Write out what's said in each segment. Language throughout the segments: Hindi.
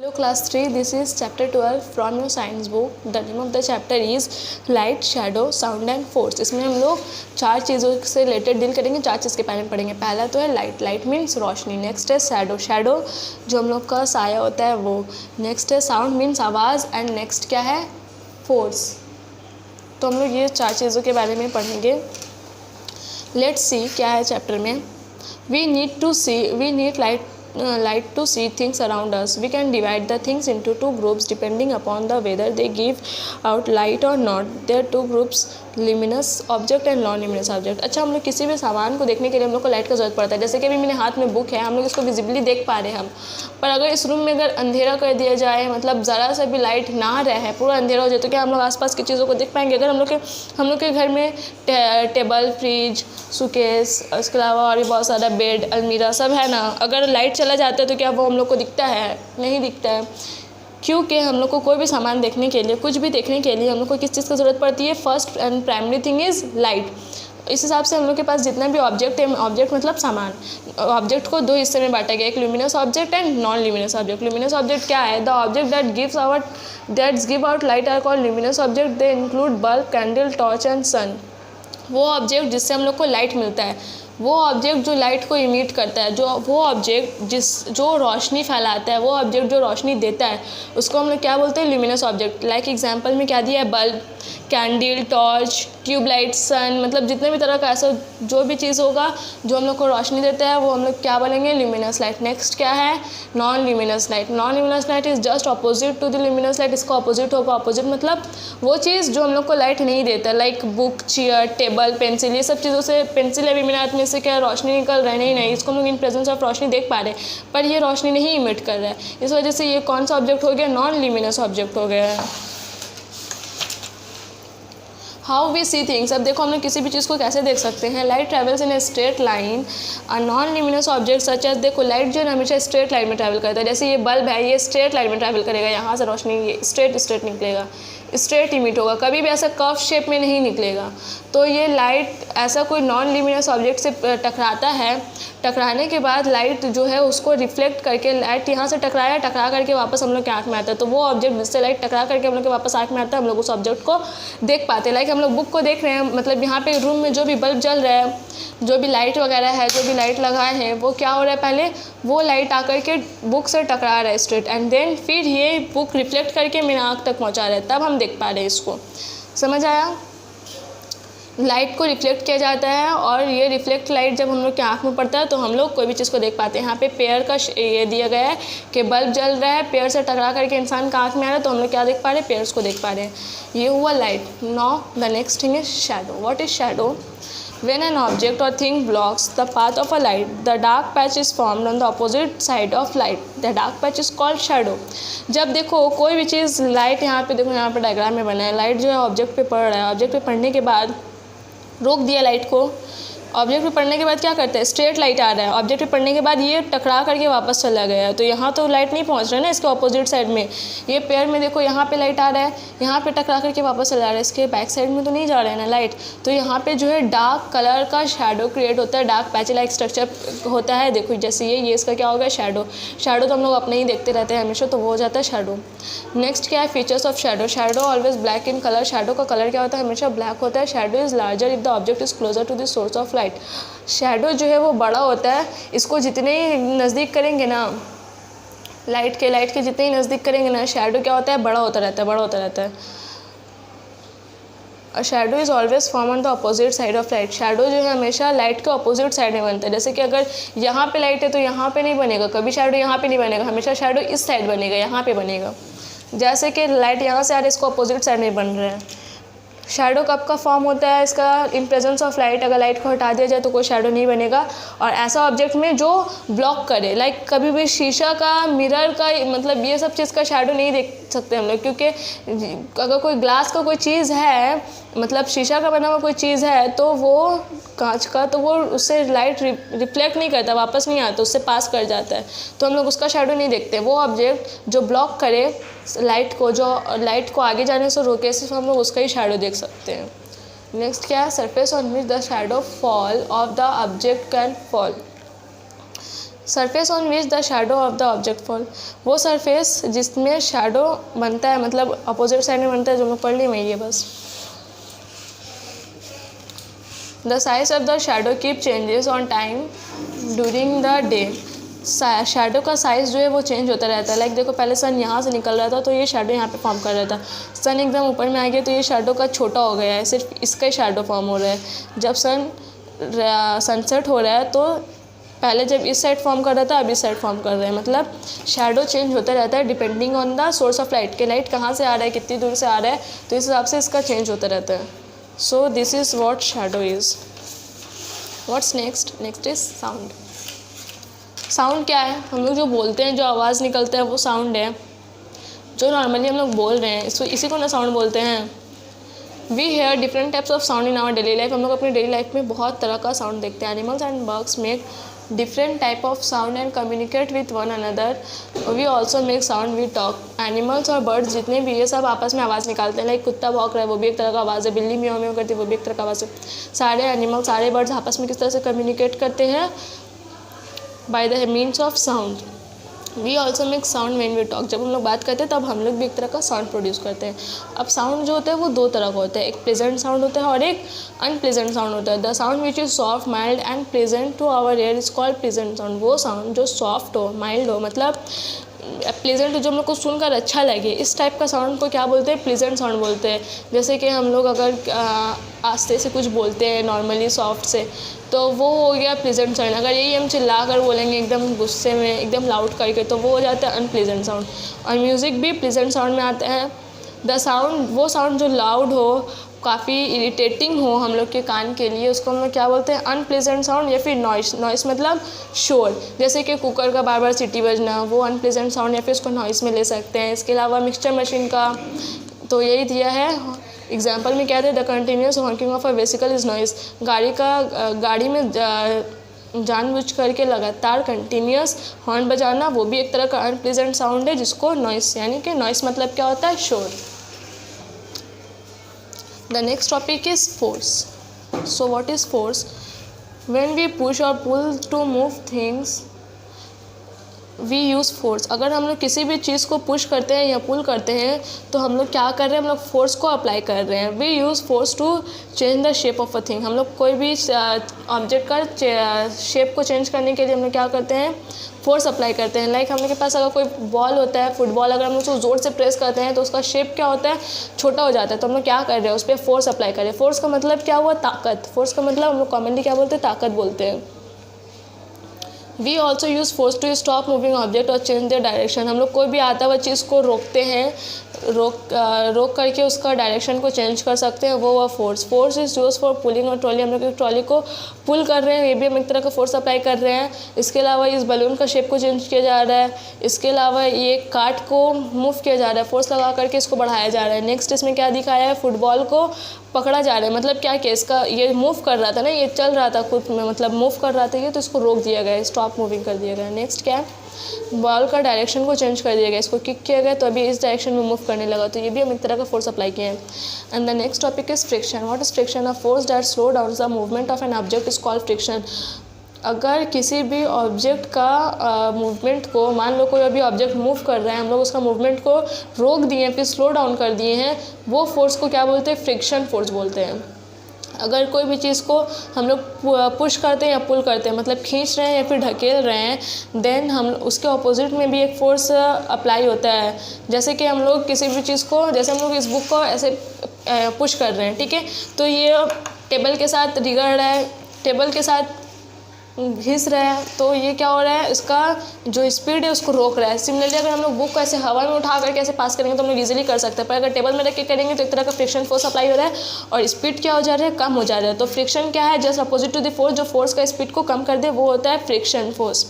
Hello class 3, this is chapter 12 from your science book. The name of the chapter is light, shadow, sound and force. इसमें हम लोग चार चीज़ों से रिलेटेड डील करेंगे, चार चीज़ के बारे में पढ़ेंगे. पहला तो है लाइट. लाइट मीन्स रोशनी. नेक्स्ट है शैडो. शैडो जो हम लोग का साया होता है वो. नेक्स्ट है साउंड मीन्स आवाज़. एंड नेक्स्ट क्या है, फोर्स. तो हम लोग ये चार चीज़ों के बारे में पढ़ेंगे. लेट्स सी क्या है चैप्टर में. We need light to see things around us. We can divide the things into two groups depending upon the whether they give out light or not. There are two groups, luminous object and non luminous object. अच्छा, हम लोग किसी भी सामान को देखने के लिए हम लोग को लाइट का ज़रूरत पड़ता है. जैसे कि अभी मेरे हाथ में बुक है, हम लोग इसको विजिबली देख पा रहे हैं हम. पर अगर इस रूम में अगर अंधेरा कर दिया जाए, मतलब ज़रा सा भी लाइट ना रहे, पूरा अंधेरा हो जाए, तो क्या हम लोग आसपास की चीज़ों को देख पाएंगे? अगर हम लोग के घर में टेबल, फ्रिज, सुकेस, उसके अलावा और भी बहुत सारा बेड, अलमीरा सब है ना, अगर लाइट चला जाता है तो क्या वो हम लोग को दिखता है? नहीं दिखता है. क्योंकि हम लोग को कोई भी सामान देखने के लिए, कुछ भी देखने के लिए हम लोग को किस चीज़ की ज़रूरत पड़ती है? First and primary thing is light. इस हिसाब से हम लोग के पास जितना भी ऑब्जेक्ट है, ऑब्जेक्ट मतलब सामान, ऑब्जेक्ट को दो हिस्से में बांटा गया, एक luminous object and non luminous object. Luminous object क्या है? The object that give out light are called luminous object. They include bulb, candle, torch and sun. वो ऑब्जेक्ट जिससे हम लोग को लाइट मिलता है, वो ऑब्जेक्ट जो लाइट को इमिट करता है, वो ऑब्जेक्ट जो रोशनी फैलाता है, वो ऑब्जेक्ट जो रोशनी देता है, उसको हम लोग क्या बोलते हैं? Luminous object. लाइक एग्जांपल में क्या दिया है? बल्ब, कैंडल, टॉर्च, ट्यूबलाइट, सन. मतलब जितने भी तरह का ऐसा जो भी चीज़ होगा जो हम लोग को रोशनी देता है, वो हम लोग क्या बोलेंगे? Luminous light. नेक्स्ट क्या है? Non luminous light. Non luminous light is just opposite to the luminous light. इसका अपोजिट होगा. अपोजिट मतलब वो चीज़ जो हम लोग को लाइट नहीं देता, like book, chair, table, pencil, ये सब चीज़ों से, पेंसिल अभी मेरे हाथ में से क्या रोशनी निकल रहा है? नहीं, इसको हम लोग इन प्रेजेंस ऑफ रोशनी देख पा रहे हैं, पर ये रोशनी नहीं इमिट कर रहा है. इस वजह से ये कौन सा ऑब्जेक्ट हो गया? नॉन ल्यूमिनस ऑब्जेक्ट हो गया है. How we see things. अब देखो हम लोग किसी भी चीज़ को कैसे देख सकते हैं. Light travels in a straight line. A non luminous object such as, देखो लाइट जो है हमेशा स्ट्रेट लाइन में ट्रैवल करता है. जैसे ये बल्ब है, ये स्ट्रेट लाइन में ट्रैवल करेगा, यहाँ से रोशनी ये स्ट्रेट निकलेगा, स्ट्रेट इमिट होगा, कभी भी ऐसा कर्व शेप में नहीं निकलेगा. तो ये लाइट ऐसा कोई नॉन ल्यूमिनस ऑब्जेक्ट से टकराता है. टकराने के बाद लाइट जो है उसको रिफ्लेक्ट करके, लाइट यहाँ से टकरा करके वापस हम लोग के आँख में आता है. तो वो ऑब्जेक्ट जिससे लाइट टकरा करके हम लोग के वापस आँख में आता है, हम लोग उस ऑब्जेक्ट को देख पाते हैं. लाइक हम लोग बुक को देख रहे हैं, मतलब यहाँ पे रूम में जो भी बल्ब जल रहा है, जो भी लाइट वगैरह है, जो भी लाइट लगाए हैं, वो क्या हो रहा है? पहले वो लाइट आकर के बुक से टकरा रहा है स्ट्रेट, एंड देन फिर ये बुक रिफ्लेक्ट करके मेरे आँख तक पहुँचा रहा है, तब हम देख पा रहे हैं इसको. समझ आया? लाइट को रिफ्लेक्ट किया जाता है, और ये रिफ्लेक्ट लाइट जब हम लोग के आँख में पड़ता है तो हम लोग कोई भी चीज़ को देख पाते हैं. यहाँ पे पेयर का ये दिया गया है कि बल्ब जल रहा है, पेयर से टकरा करके इंसान का आँख में आ रहा है, तो हम लोग क्या देख पा रहे हैं? पेयर्स को देख पा रहे हैं. ये हुआ light. Now the next thing is shadow. What is shadow? When an object or thing blocks the path of a light, the dark patch is formed on the opposite side of light. The dark patch is called shadow. जब देखो कोई भी चीज़, लाइट यहाँ पे देखो, यहाँ पे डायग्राम में बना है, लाइट जो है ऑब्जेक्ट पे पड़ रहा है, ऑब्जेक्ट पे पड़ने के बाद रोक दिया लाइट को. ऑब्जेक्ट पे पड़ने के बाद क्या करता है? स्ट्रेट लाइट आ रहा है, ऑब्जेक्ट पे पड़ने के बाद ये टकरा करके वापस चला गया है, तो यहाँ तो लाइट नहीं पहुँच रहा है ना, इसके ऑपोजिट साइड में. ये पेयर में देखो यहाँ पे लाइट आ रहा है, यहाँ पे टकरा करके वापस चला रहा है, इसके बैक साइड में तो नहीं जा रहा है ना लाइट. तो यहाँ पे जो है डार्क कलर का शैडो क्रिएट होता है, डार्क पैच लाइक स्ट्रक्चर होता है. देखो जैसे ये इसका क्या होगा? शैडो. शैडो तो हम लोग अपने ही देखते रहते हैं हमेशा, तो वो हो जाता है शैडो. नेक्स्ट क्या है? Features of shadow. Shadow always black in colour. Shadow का कलर क्या होता है? हमेशा ब्लैक होता है. Shadow is larger if the object is closer to the source of light. Shadow जो है वो बड़ा होता है, इसको जितने ही नज़दीक करेंगे ना, लाइट के जितने ही नज़दीक करेंगे ना, शैडो क्या होता है? बड़ा होता रहता है. और shadow is always form on the opposite side of light. Shadow जो है हमेशा लाइट के अपोजिट साइड में बनता है. जैसे कि अगर यहाँ पे लाइट है तो यहाँ पे नहीं बनेगा कभी शैडो, यहाँ पे नहीं बनेगा, हमेशा शैडो इस साइड बनेगा, यहाँ पे बनेगा. जैसे कि लाइट यहाँ से आ रही है, इसको अपोजिट साइड में बन रहा है. शैडो कब का फॉर्म होता है? इसका इन प्रेजेंस ऑफ लाइट. अगर लाइट को हटा दिया जाए तो कोई शैडो नहीं बनेगा. और ऐसा ऑब्जेक्ट में जो ब्लॉक करे, लाइक कभी भी शीशा का, मिरर का, मतलब ये सब चीज़ का शैडो नहीं देख सकते हम लोग, क्योंकि अगर कोई ग्लास का कोई चीज़ है, मतलब शीशा का बना हुआ कोई चीज़ है, तो वो कांच का, तो वो उससे लाइट रिफ्लेक्ट नहीं करता, वापस नहीं आता, उससे पास कर जाता है, तो हम लोग उसका शैडो नहीं देखते. वो ऑब्जेक्ट जो ब्लॉक करे लाइट को, जो लाइट को आगे जाने से रोके, सिर्फ हम लोग उसका ही शैडो देख सकते हैं. नेक्स्ट क्या है? Surface on which the shadow fall of the object can fall. Surface on which the shadow of the object fall, वो सरफेस जिसमें शेडो बनता है, मतलब अपोजिट साइड में बनता है, जो मैं पढ़ ली वही है बस। The size of the shadow keep changes on time during the day, shadow का साइज़ जो है वो चेंज होता रहता है। लाइक देखो पहले सन यहाँ से निकल रहा था तो ये शेडो यहाँ पे फॉर्म कर रहा था, सन एकदम ऊपर में आ गया तो ये शेडो का छोटा हो गया है, सिर्फ इसका ही शेडो फॉर्म हो रहा है। जब सनसेट हो रहा है तो पहले जब इस साइड फॉर्म कर रहा था अब इस साइड फॉर्म कर रहा है, मतलब शेडो चेंज होता रहता है depending on the source of light, के लाइट कहाँ से आ रहा है, कितनी दूर से आ रहा है, तो इस हिसाब से इसका चेंज होता रहता है। So this is what shadow is. What's next? Next is sound. Sound क्या है? हम लोग जो बोलते हैं, जो आवाज़ निकलता है वो साउंड है। जो नॉर्मली हम लोग बोल रहे हैं इसी को ना साउंड बोलते हैं। We hear different types of sound in our daily life, हम लोग अपनी डेली लाइफ में बहुत तरह का साउंड देखते हैं। Animals and birds make different type of sound and communicate with one another. We also make sound we talk. Animals और बर्ड्स जितने भी ये सब आपस में आवाज़ निकालते हैं। लाइक कुत्ता भौंक रहा है वो भी एक तरह का आवाज़ है, बिल्ली म्याऊं म्याऊं करती है वो भी एक तरह का आवाज़ है। सारे एनिमल, सारे बर्ड्स आपस में किस तरह से कम्युनिकेट करते हैं? By the means of sound. We also make sound when we talk, जब हम लोग बात करते हैं तब हम लोग भी एक तरह का साउंड प्रोड्यूस करते हैं। अब साउंड जो होता है वो दो तरह का होता है, एक प्लेजेंट साउंड होता है और एक अनप्लेजेंट साउंड होता है। The sound which is soft mild and pleasant to our ear is called pleasant sound. वो साउंड जो सॉफ्ट हो, माइल्ड हो, मतलब प्लेजेंट हो, जो हम लोग को सुनकर अच्छा लगे, इस टाइप का साउंड को क्या बोलते हैं? प्लेजेंट साउंड बोलते हैं। जैसे कि हम लोग अगर आस्ते से कुछ बोलते हैं नॉर्मली सॉफ्ट से, तो वो हो गया प्लेजेंट साउंड। अगर यही हम चिल्ला कर बोलेंगे एकदम गुस्से में, एकदम लाउड करके, तो वो हो जाता है अनप्लेजेंट साउंड। और म्यूज़िक भी प्लेजेंट साउंड में आता है। द साउंड, वो साउंड जो लाउड हो, काफ़ी इरिटेटिंग हो हम लोग के कान के लिए, उसको हम लोग क्या बोलते हैं? अनप्लेजेंट साउंड या फिर नॉइस। नॉइस मतलब शोर, जैसे कि कुकर का बार बार सीटी बजना, वो अनप्लेजेंट साउंड या फिर उसको नॉइस में ले सकते हैं। इसके अलावा मिक्सचर मशीन का तो यही दिया है एग्जाम्पल में, क्या थे? The continuous Hawking of a vesicle is noise. गाड़ी में जानबूझ करके लगातार कंटिन्यूस हॉर्न बजाना, वो भी एक तरह का अनप्लेजेंट साउंड है, जिसको नॉइस, यानी कि नॉइस मतलब क्या होता है? शोर। The next topic is force. So what is force? When we push or pull to move things, we use force. अगर हम लोग किसी भी चीज़ को पुश करते हैं या पुल करते हैं तो हम लोग क्या कर रहे हैं? हम लोग फोर्स को अप्लाई कर रहे हैं। We use force to change the shape of a thing. हम लोग कोई भी ऑब्जेक्ट का शेप को चेंज करने के लिए हम लोग क्या करते हैं? फोर्स अप्लाई करते हैं। लाइक हम लोग के पास अगर कोई बॉल होता है, फुटबॉल, अगर हम लोग उसको ज़ोर से प्रेस करते हैं तो उसका शेप क्या होता है? छोटा हो जाता है। तो हम लोग क्या कर रहे हैं? उस पर फोर्स अप्लाई कर रहे हैं। फोर्स का मतलब क्या हुआ? ताकत। फोर्स का मतलब हम लोग कॉमनली क्या बोलते हैं? ताकत बोलते हैं। We also use force to stop moving object और चेंज द डायरेक्शन। हम लोग कोई भी आता हुआ चीज़ को रोकते हैं, रोक करके उसका डायरेक्शन को चेंज कर सकते हैं, वो force. Force is use for pulling और ट्रॉली। हम लोग एक ट्रॉली को पुल कर रहे हैं, ये भी हम एक तरह का फोर्स अप्लाई कर रहे हैं। इसके अलावा इस बलून का शेप को चेंज किया जा रहा है। इसके अलावा ये कार्ट को मूव किया जा रहा है, फोर्स लगा करके इसको बढ़ाया जा रहा है। नेक्स्ट इसमें क्या दिखाया है? फुटबॉल को पकड़ा जा रहा है, मतलब क्या कि इसका ये मूव कर रहा था ना, ये चल रहा था खुद में, मतलब मूव कर रहा था ये, तो इसको रोक दिया गया, स्टॉप मूविंग कर दिया गया। नेक्स्ट क्या है? बॉल का डायरेक्शन को चेंज कर दिया गया, इसको किक किया गया तो अभी इस डायरेक्शन में मूव करने लगा, तो ये भी हम एक तरह का फोर्स अप्लाई किए हैं। And the next topic is friction. What is friction? A force that slow down the movement of an object is called friction. अगर किसी भी ऑब्जेक्ट का मूवमेंट को, मान लो कोई अभी ऑब्जेक्ट मूव कर रहा है, हम लोग उसका मूवमेंट को रोक दिए, फिर स्लो डाउन कर दिए हैं, वो फोर्स को क्या बोलते हैं? फ्रिक्शन फोर्स बोलते हैं। अगर कोई भी चीज़ को हम लोग पुश करते हैं या पुल करते हैं, मतलब खींच रहे हैं या फिर ढकेल रहे हैं, देन हम उसके ऑपोजिट में भी एक फोर्स अप्लाई होता है। जैसे कि हम लोग किसी भी चीज़ को, जैसे हम लोग इस बुक को ऐसे पुश कर रहे हैं, ठीक है, तो ये टेबल के साथ रिगड़ रहा है, टेबल के साथ घिस रहा है, तो ये क्या हो रहा है? इसका जो स्पीड है उसको रोक रहा है। सिमिलरली अगर हम लोग बुक को ऐसे हवा में उठा करके ऐसे पास करेंगे तो हम लोग इजीली कर सकते हैं, पर अगर टेबल में रख के करेंगे तो एक तरह का फ्रिक्शन फोर्स अप्लाई हो रहा है और स्पीड क्या हो जा रहा है? कम हो जा रहा है। तो फ्रिक्शन क्या है? Just opposite to the force, जो फोर्स का स्पीड को कम कर दे वो होता है फ्रिक्शन फोर्स।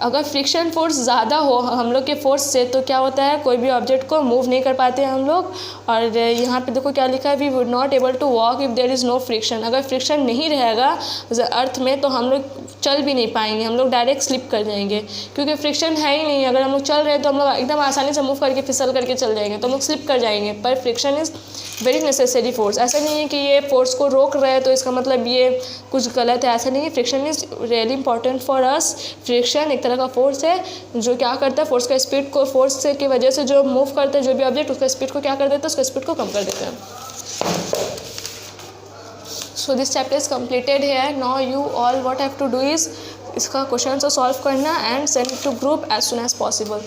अगर फ्रिक्शन फोर्स ज़्यादा हो हम लोग के फोर्स से तो क्या होता है? कोई भी ऑब्जेक्ट को मूव नहीं कर पाते हैं हम लोग। और यहाँ पे देखो क्या लिखा है? We would not able to walk if there is no friction. अगर फ्रिक्शन नहीं रहेगा अर्थ में तो हम लोग चल भी नहीं पाएंगे, हम लोग डायरेक्ट स्लिप कर जाएंगे, क्योंकि फ्रिक्शन है ही नहीं। अगर हम लोग चल रहे हैं तो हम लोग एकदम आसानी से मूव करके फिसल करके चल जाएंगे, तो हम लोग स्लिप कर जाएंगे। पर friction is very necessary force. ऐसा नहीं है कि ये फोर्स को रोक रहा है तो इसका मतलब ये कुछ गलत है, ऐसा नहीं है। Friction is really important for us. Friction एक तरह का फोर्स है जो क्या करता है, फोर्स का स्पीड को, फोर्स की वजह से जो मूव करता है जो भी ऑब्जेक्ट, उसका स्पीड को क्या कर देता है, उसका स्पीड को कम कर देता है। So this chapter is completed है। Now you all what have to do is इसका क्वेश्चन सॉल्व करना and send to group as soon as possible.